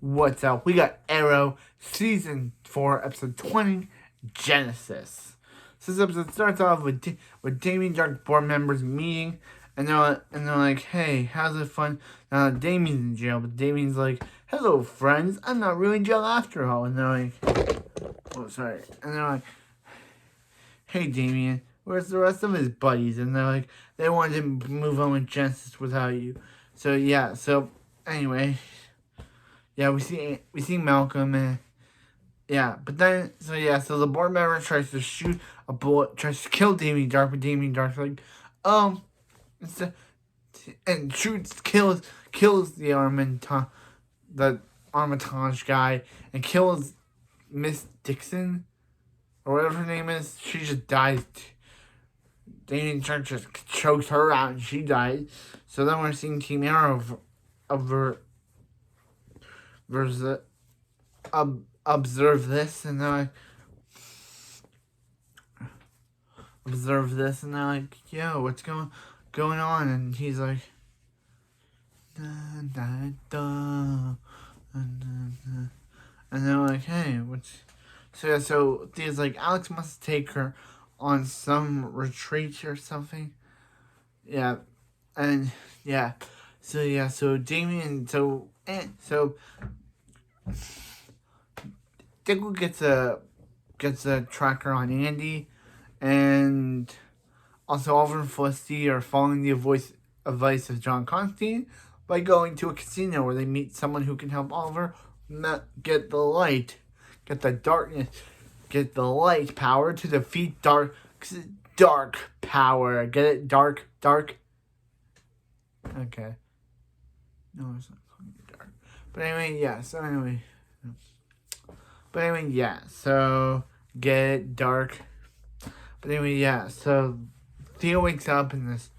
what's up? We got Arrow Season 4, Episode 20, Genesis. So this episode starts off with Damien Dark board members meeting, and they're like, hey, how's it fun? Damien's in jail, but Damien's like, hello, friends, I'm not really in jail after all. And they're like, oh, sorry. And they're like, hey, Damien, where's the rest of his buddies? And they're like, they wanted to move on with Genesis without you. So, yeah, anyway, yeah, we see Malcolm, and yeah, but then, so the board member tries to shoot a bullet, tries to kill Damien Dark, but Damien Dark's like, and kills the Armitage guy, and kills Miss Dixon, or whatever her name is. She just dies. Damien Dark just chokes her out, and she dies. So then we're seeing Team Arrow versus observe this, and they're like, yo, what's going on? And he's like, and they're like, hey, what's... So Thea's like, Alex must take her on some retreat or something. Yeah, and yeah. So Damien, Diggle gets a tracker on Andy, and also Oliver and Felicity are following the advice of John Constantine by going to a casino where they meet someone who can help Oliver get the light power to defeat dark power. Get it? Dark. Okay. No, it's not calling it dark. But anyway, yeah. So get it, dark. But anyway, yeah. So Theo wakes up in this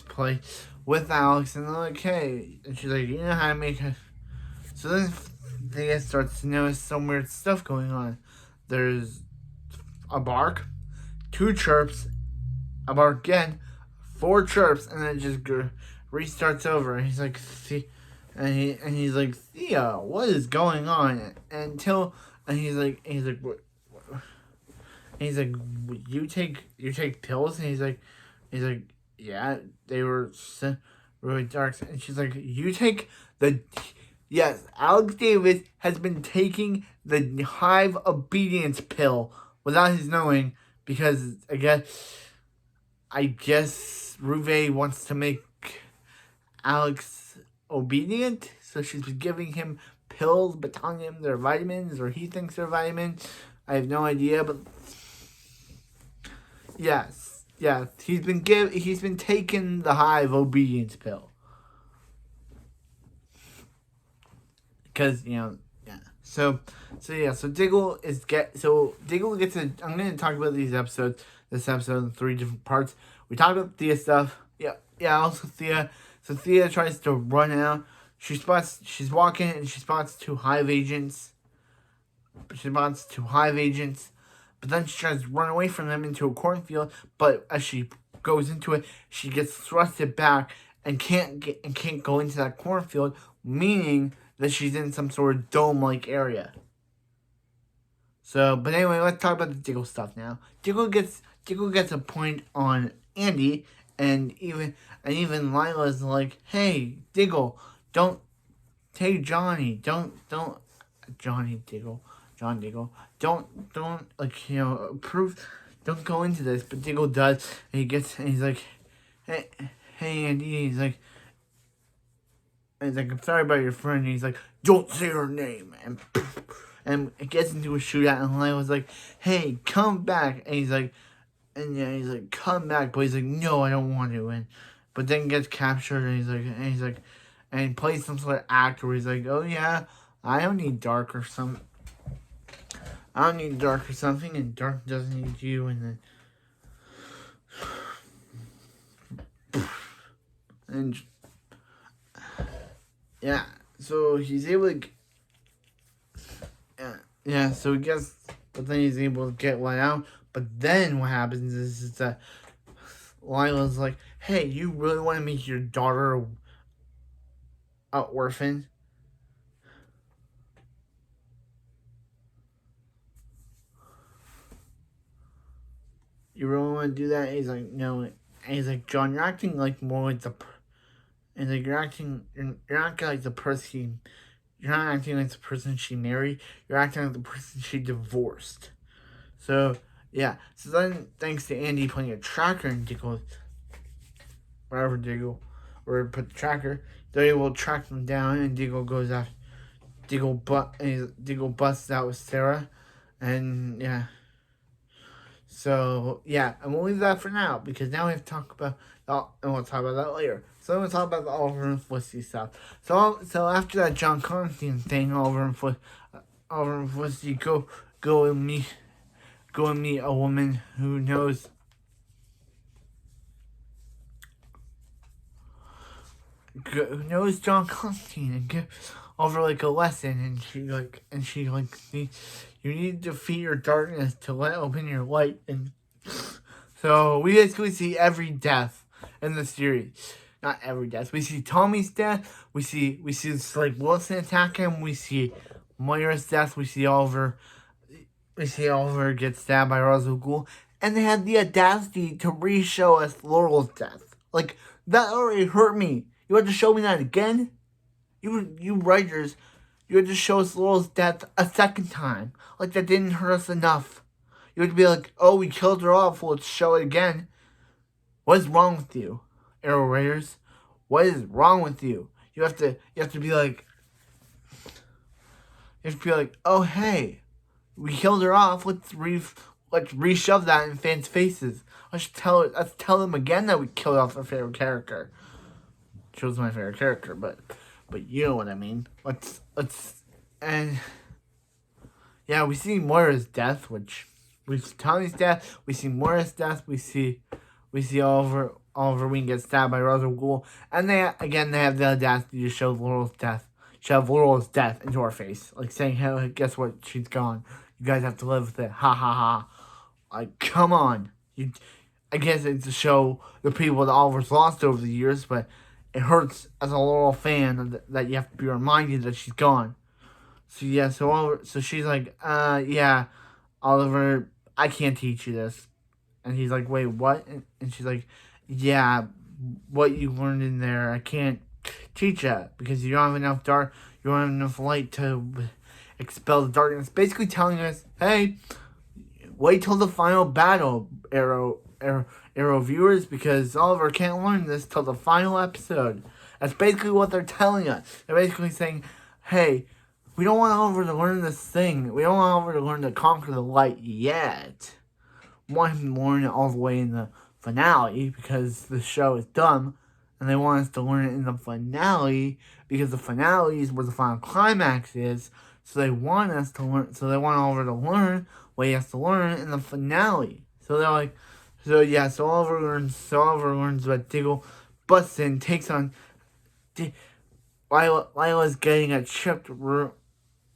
place with Alex, and they're like, hey, and she's like, you know how to make a... So then Thea starts to notice some weird stuff going on. There's a bark, 2 chirps, a bark again, 4 chirps, and then it just restarts over. And he's like, he's like, Thea, what is going on? And he's like, what? And he's like, you take pills? And he's like, yeah, they were really dark. And she's like, you take the... Yes, Alex Davis has been taking the Hive obedience pill without his knowing, because I guess Ruve wants to make Alex obedient, so she's been giving him pills but telling him they're vitamins, or he thinks they're vitamins. I have no idea, but yes, he's been taking the Hive obedience pill. Because, yeah. So Diggle gets a... I'm going to talk about this episode in 3 different parts. We talked about Thea stuff. Yeah, also Thea. So Thea tries to run out. She's walking, and she spots 2 Hive agents. But then she tries to run away from them into a cornfield. But as she goes into it, she gets thrusted back and can't go into that cornfield, meaning that she's in some sort of dome-like area. So, but anyway, let's talk about the Diggle stuff now. Diggle gets a point on Andy, and even Lila's like, hey, Diggle, don't take Johnny, don't John Diggle, don't like, approve, don't go into this. But Diggle does, and he's like, hey Andy, he's like, I'm sorry about your friend. And he's like, don't say her name. And it gets into a shootout, and Lila's like, hey, come back. And he's like, come back. But he's like, no, I don't want to. But then gets captured, and he plays some sort of act where he's like, oh yeah, I don't need dark or something. And dark doesn't need you. And then, yeah, so he's able to... Yeah, so he gets... But then he's able to get let out. But then what happens is that Lila's like, hey, you really want to make your daughter an orphan? You really want to do that? And he's like, no. And he's like, John, you're acting like more like the. And like you're acting like the person. You're not acting like the person she married. You're acting like the person she divorced. So yeah. So then, thanks to Andy putting a tracker in Diggle, wherever Diggle, or put the tracker, they will track them down, and Diggle goes after Diggle busts out with Sarah, and yeah. So yeah, and we'll leave that for now because now we have to talk about and we'll talk about that later. So we'll talk about the Oliver and Felicity stuff. So after that John Constantine thing, Oliver and Felicity go and meet a woman who knows John Constantine and gives over like a lesson, and she you need to defeat your darkness to let open your light. And so we basically see every death in the series. Not every death. We see Tommy's death. We see like Wilson attack him. We see Moira's death. We see Oliver get stabbed by Ra's Ghul. And they had the audacity to re-show us Laurel's death. Like, that already hurt me. You had to show me that again? You writers, you had to show us Laurel's death a second time. Like, that didn't hurt us enough. You had to be like, oh, we killed her off, let's show it again. What is wrong with you, Arrow writers? What is wrong with you? You have to be like, oh, hey, we killed her off, let's reshove that in fans' faces. Let's tell them again that we killed off their favorite character. She was my favorite character, but you know what I mean. Let's and yeah, we see Moira's death, which we see Tommy's death, we see Moira's death, we see Oliver Ween get stabbed by Ra's Ghul, and they have the audacity to show Laurel's death. Shove Laurel's death into our face, like saying, "Hey, guess what? She's gone. You guys have to live with it." Ha ha ha! Like, come on. I guess it's to show the people that Oliver's lost over the years, but it hurts as a Laurel fan that you have to be reminded that she's gone. So yeah, so she's like, yeah, Oliver, I can't teach you this. And he's like, wait, what? And she's like, yeah, what you learned in there, I can't teach that because you don't have enough light to expel the darkness. Basically telling us, hey, wait till the final battle, Arrow viewers, because Oliver can't learn this till the final episode. That's basically what they're telling us. They're basically saying, hey, we don't want Oliver to learn this thing. We don't want Oliver to learn to conquer the light yet. We want him to learn it all the way in the finale because the show is dumb. And they want us to learn it in the finale because the finale is where the final climax is. So they want us to learn. So they want Oliver to learn what he has to learn in the finale. So they're like, so yeah. So Oliver learns about Diggle, busts in, takes on. Lila's getting a chip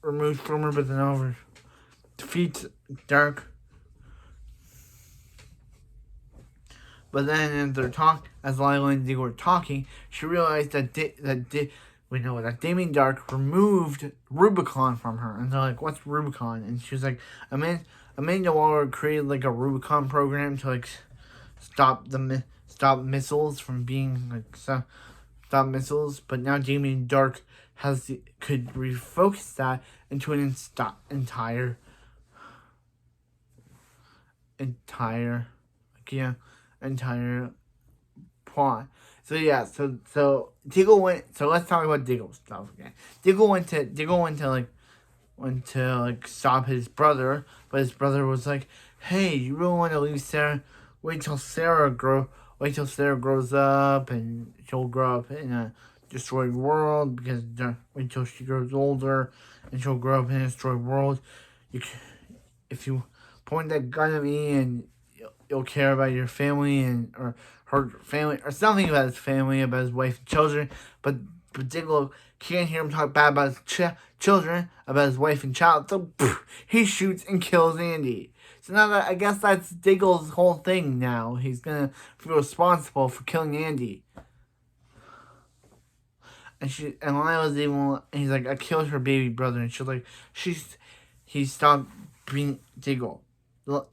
removed from her, but then Oliver defeats Dark. But then as Lila and Diggle were talking, she realized that Damien Dark removed Rubicon from her. And they're like, what's Rubicon? And she was like, Amanda Waller created like a Rubicon program to like stop missiles from being like stop missiles. But now Damien Dark could refocus that into an entire plot. So yeah, so Diggle went. So let's talk about Diggle stuff again. Diggle went to stop his brother, but his brother was like, "Hey, you really want to leave Sarah? Wait till Sarah grows up, and she'll grow up in a destroyed world. Because wait till she grows older, and she'll grow up in a destroyed world. If you point that gun at me and." You'll care about your family or her family or something about his family, about his wife and children. But Diggle can't hear him talk bad about his children, about his wife and child. So he shoots and kills Andy. So now I guess that's Diggle's whole thing now. He's gonna feel responsible for killing Andy. And Lila's even, he's like, I killed her baby brother. And she's like, he stopped being Diggle.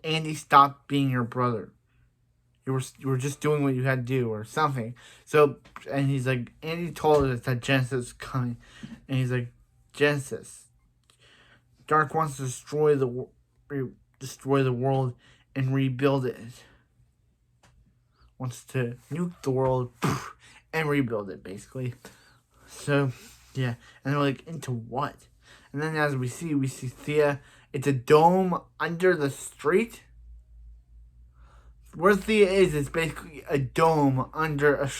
Andy stopped being your brother. You were just doing what you had to do or something. So, and he's like, Andy told us that Genesis is coming. And he's like, Genesis, Dark wants to destroy the world and rebuild it. Wants to nuke the world and rebuild it, basically. So, yeah. And they're like, into what? And then as we see Thea. It's a dome under the street. Where Thea is basically a dome under a...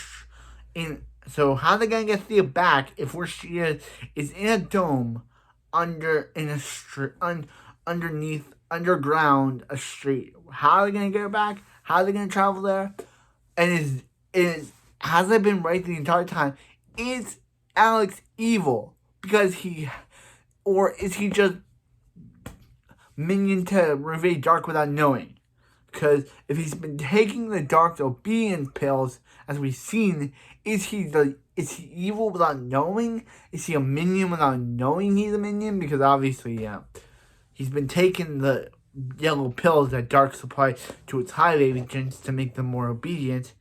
So how are they going to get Thea back if where she is in a dome underground a street? How are they going to get her back? How are they going to travel there? And has it been right the entire time? Is Alex evil because or is he just minion to Reve Dark without knowing? Because if he's been taking the Dark's obedience pills, as we've seen, is he evil without knowing? Is he a minion without knowing he's a minion? Because obviously, yeah, he's been taking the yellow pills that Dark supplied to its hive agents to make them more obedient.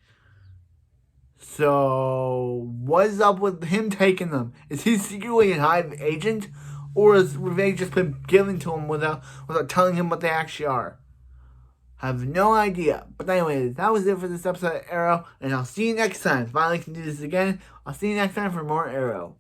So, what's up with him taking them? Is he secretly a hive agent? Or has Reve just been given to him without telling him what they actually are? I have no idea. But anyway, that was it for this episode of Arrow. And I'll see you next time. If I can do this again, I'll see you next time for more Arrow.